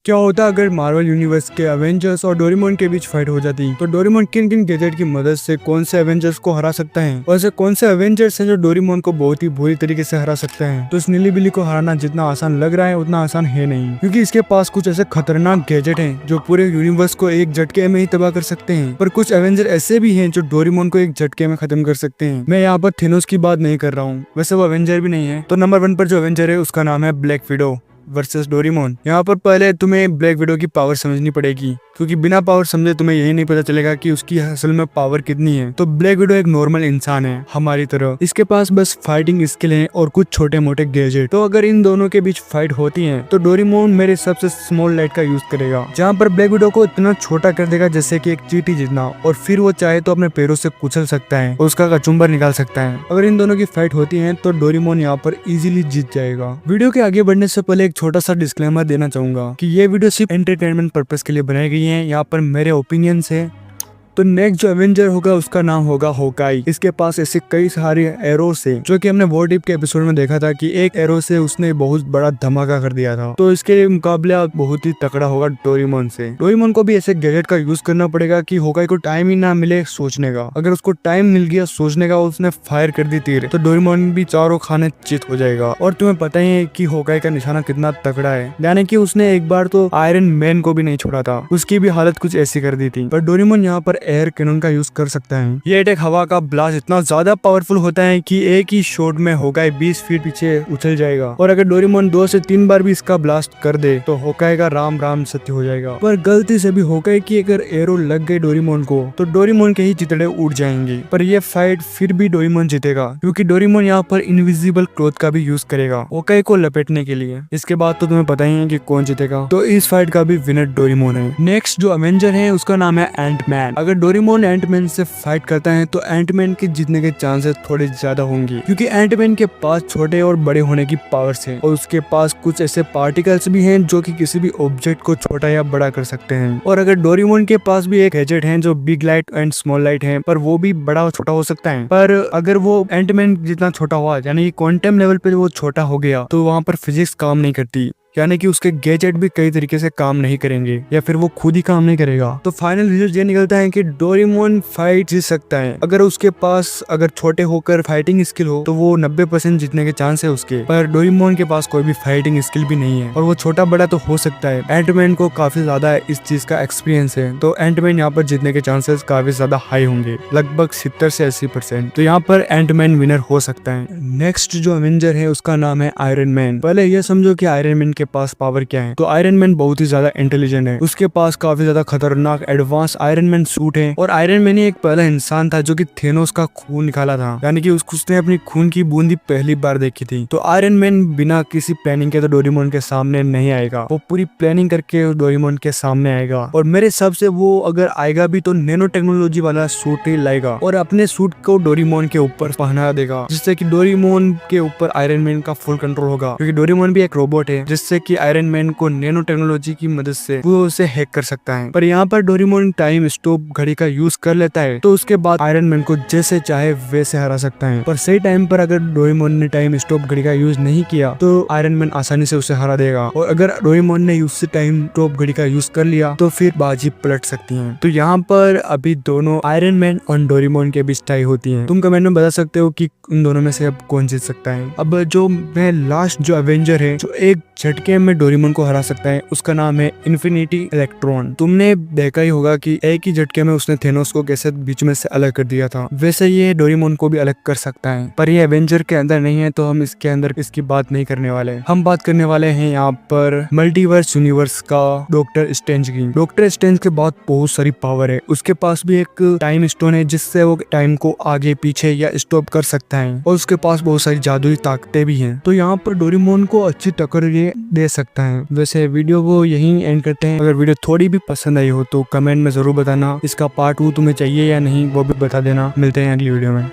क्या होता अगर मार्वल यूनिवर्स के एवेंजर्स और डोरेमोन के बीच फाइट हो जाती, तो डोरेमोन किन किन गैजेट की मदद से कौन से एवेंजर्स को हरा सकता है और ऐसे कौन से एवेंजर्स हैं जो डोरेमोन को बहुत ही बुरी तरीके से हरा सकते हैं। तो इस नीली बिल्ली को हराना जितना आसान लग रहा है उतना आसान है नहीं, क्योंकि इसके पास कुछ ऐसे खतरनाक गैजेट हैं जो पूरे यूनिवर्स को एक झटके में ही तबाह कर सकते हैं। पर कुछ एवेंजर ऐसे भी हैं जो डोरेमोन को एक झटके में खत्म कर सकते हैं। मैं यहाँ पर थेनोस की बात नहीं कर रहा हूँ, वैसे वो एवेंजर भी नहीं है। तो नंबर 1 पर जो एवेंजर है उसका नाम है ब्लैक विडो वर्सेस डोरेमोन। यहाँ पर पहले तुम्हें ब्लैक विडो की पावर समझनी पड़ेगी, क्योंकि बिना पावर समझे तुम्हें यही नहीं पता चलेगा कि उसकी असल में पावर कितनी है। तो ब्लैक विडो एक नॉर्मल इंसान है हमारी तरह, इसके पास बस फाइटिंग स्किल है और कुछ छोटे मोटे गैजेट। तो अगर इन दोनों के बीच फाइट होती है तो डोरेमोन मेरे हिसाब से स्मॉल लाइट का यूज करेगा, जहाँ पर ब्लैक विडो को इतना छोटा कर देगा जैसे कि एक चींटी जितना, और फिर वो चाहे तो अपने पैरों से कुचल सकता है और उसका कचुम्बर निकाल सकता है। अगर इन दोनों की फाइट होती है तो डोरेमोन यहाँ पर इजीली जीत जाएगा। वीडियो के आगे बढ़ने से पहले एक छोटा सा डिस्क्लेमर देना चाहूंगा कि ये वीडियो सिर्फ एंटरटेनमेंट पर्पस के लिए बनाई गई है, यहाँ पर मेरे ओपिनियंस है। तो नेक्स्ट जो एवेंजर होगा उसका नाम होगा होकाई। इसके पास ऐसे कई सारे एरोस है, जो कि हमने वॉर डीप के एपिसोड में देखा था कि एक एरो से उसने बहुत बड़ा धमाका कर दिया था। तो इसके मुकाबले बहुत ही तकड़ा होगा डोरेमोन से। डोरेमोन को भी ऐसे गैजेट का यूज करना पड़ेगा कि होकाई को टाइम ही ना मिले सोचने का। अगर उसको टाइम मिल गया सोचने का, उसने फायर कर दी तीर, तो डोरेमोन भी चारों खाने चित हो जाएगा। और तुम्हें पता ही है कि होकाई का निशाना कितना तगड़ा है, यानी कि उसने एक बार तो आयरन मैन को भी नहीं छोड़ा था, उसकी भी हालत कुछ ऐसी कर दी थी। पर डोरेमोन यहाँ पर एयर कैनन का यूज कर सकता है। ये अटैक हवा का ब्लास्ट इतना ज्यादा पावरफुल होता है कि एक ही शॉट में होकाई 20 फीट पीछे उछल जाएगा। और अगर डोरेमोन 2 से 3 बार भी इसका ब्लास्ट कर दे तो होकाई का राम राम सत्य हो जाएगा। पर गलती से भी होकाई की अगर एरो लग गई डोरेमोन को, तो डोरेमोन के ही चितड़े उड़ जाएंगे। पर ये फाइट फिर भी डोरेमोन जीतेगा, क्योंकि डोरेमोन यहाँ पर इनविजिबल क्लॉथ का भी यूज करेगा होकाई को लपेटने के लिए। इसके बाद तो तुम्हें पता ही है कि कौन जीतेगा। तो इस फाइट का भी विनर डोरेमोन है। नेक्स्ट जो एवेंजर है उसका नाम है एंटमैन। अगर डोरेमोन एंटमैन से फाइट करता है तो एंटमैन के जीतने के चांसेस थोड़े ज्यादा होंगे, क्योंकि एंटमैन के पास छोटे और बड़े होने की पावर्स हैं और उसके पास कुछ ऐसे पार्टिकल्स भी हैं जो कि किसी भी ऑब्जेक्ट को छोटा या बड़ा कर सकते हैं। और अगर डोरेमोन के पास भी एक गैजेट है जो big light and small light है, पर वो भी बड़ा और छोटा हो सकता है। पर अगर वो एंटमैन जितना छोटा हुआ, यानी कि क्वांटम लेवल पे वो छोटा हो गया, तो वहाँ पर फिजिक्स काम नहीं करती, यानी कि उसके गैजेट भी कई तरीके से काम नहीं करेंगे या फिर वो खुद ही काम नहीं करेगा। तो फाइनल रिजल्ट ये निकलता है कि डोरेमोन फाइट जीत सकता है। अगर उसके पास अगर छोटे होकर फाइटिंग स्किल हो तो वो 90% जीतने के चांस है उसके। पर डोरेमोन के पास कोई भी फाइटिंग स्किल भी नहीं है और वो छोटा बड़ा तो हो सकता है। एंटमैन को काफी ज्यादा इस चीज का एक्सपीरियंस है, तो एंटमैन यहाँ पर जीतने के चांसेस काफी ज्यादा हाई होंगे, लगभग 70 से 80%। तो यहाँ पर एंटमैन विनर हो सकता है। नेक्स्ट जो एवेंजर है उसका नाम है आयरन मैन। पहले ये समझो कि आयरन मैन के पास पावर क्या है। तो आयरन मैन बहुत ही ज्यादा इंटेलिजेंट है, उसके पास काफी ज्यादा खतरनाक एडवांस आयरन मैन सूट है। और आयरन मैन ही एक पहला इंसान था जो कि थेनोस का खून निकाला था, यानी कि उसने अपनी खून की बूंदी पहली बार देखी थी। तो आयरन मैन बिना किसी प्लानिंग के तो डोरेमोन के सामने नहीं आएगा, वो पूरी प्लानिंग करके डोरेमोन के सामने आएगा। और मेरे हिसाब से वो अगर आएगा भी तो नैनो टेक्नोलॉजी वाला सूट ही लाएगा और अपने सूट को डोरेमोन के ऊपर पहना देगा, जिससे कि डोरेमोन के ऊपर आयरन मैन का फुल कंट्रोल होगा, क्योंकि डोरेमोन भी एक रोबोट है, जिससे कि आयरन मैन को नैनो टेक्नोलॉजी की मदद से वो उसे हैक कर सकता है। पर यहाँ पर डोरेमोन टाइम स्टॉप घड़ी का यूज कर लेता है, तो उसके बाद आयरन मैन को जैसे चाहे वैसे हरा सकता है। पर सही टाइम पर अगर डोरेमोन ने टाइम स्टॉप घड़ी का यूज नहीं किया तो आयरन मैन आसानी से उसे हरा देगा। और अगर डोरेमोन ने उससे टाइम स्टॉप घड़ी का यूज कर लिया तो फिर बाजी पलट सकती है। तो यहाँ पर अभी दोनों आयरन मैन और डोरेमोन के बीच टाई होती है। तुम कमेंट में बता सकते हो कि उन दोनों में से अब कौन जीत सकता है। अब जो मैं लास्ट जो एवेंजर है जो एक झटके में डोरेमोन को हरा सकता है उसका नाम है इन्फिनिटी इलेक्ट्रॉन। तुमने देखा ही होगा कि एक ही झटके में उसने थेनोस को कैसे बीच में से अलग कर दिया था, वैसे ये डोरेमोन को भी अलग कर सकता है। पर ये एवेंजर के अंदर नहीं है, तो हम इसके अंदर इसकी बात नहीं करने वाले। हम बात करने वाले हैं यहाँ पर मल्टीवर्स यूनिवर्स का डॉक्टर स्ट्रेंज की। डॉक्टर स्ट्रेंज के बाद बहुत सारी पावर है, उसके पास भी एक टाइम स्टोन है जिससे वो टाइम को आगे पीछे या स्टॉप कर सकता है, और उसके पास बहुत सारी जादुई ताकतें भी हैं। तो यहाँ पर डोरेमोन को अच्छी टक्कर ये दे सकता है। वैसे वीडियो को यहीं एंड करते हैं। अगर वीडियो थोड़ी भी पसंद आई हो तो कमेंट में जरूर बताना, इसका पार्ट 2 तुम्हें चाहिए या नहीं वो भी बता देना। मिलते हैं अगली वीडियो में।